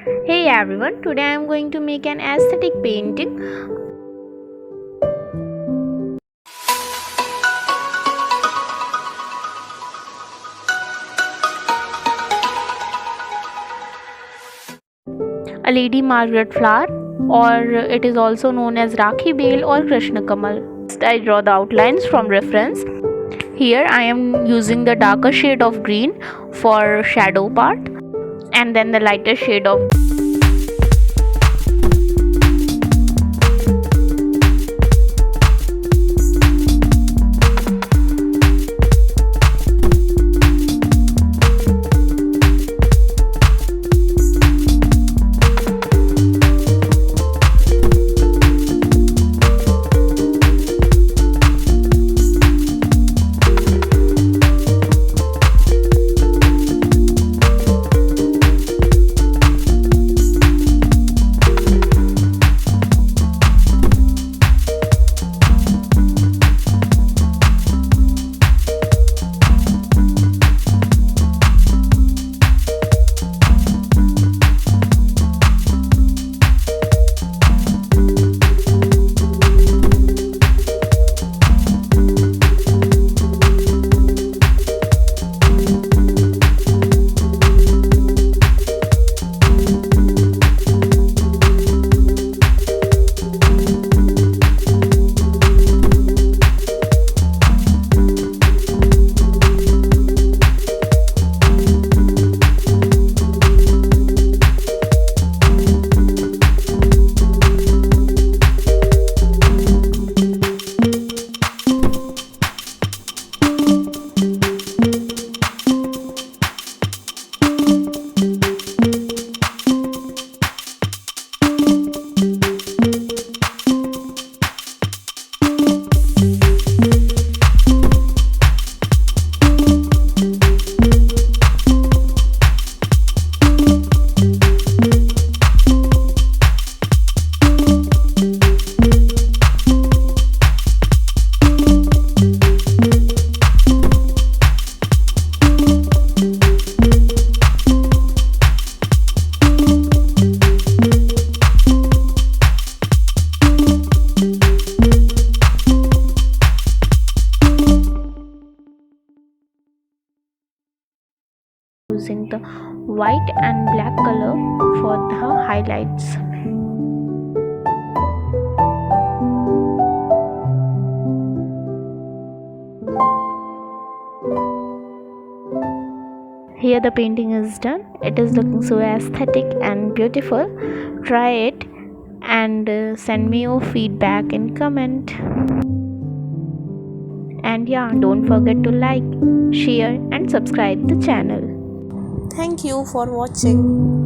Hey everyone, today I am going to make an aesthetic painting. A Lady Margaret flower, or it is also known as Rakhi bale or Krishan Kamal. First, I draw the outlines from reference. Here I am using the darker shade of green for shadow part and then the lighter shade of using the white and black color for the highlights. Here the painting is done. It is looking so aesthetic and beautiful. Try it and send me your feedback in comment. And yeah, don't forget to like, share and subscribe the channel. Thank you for watching.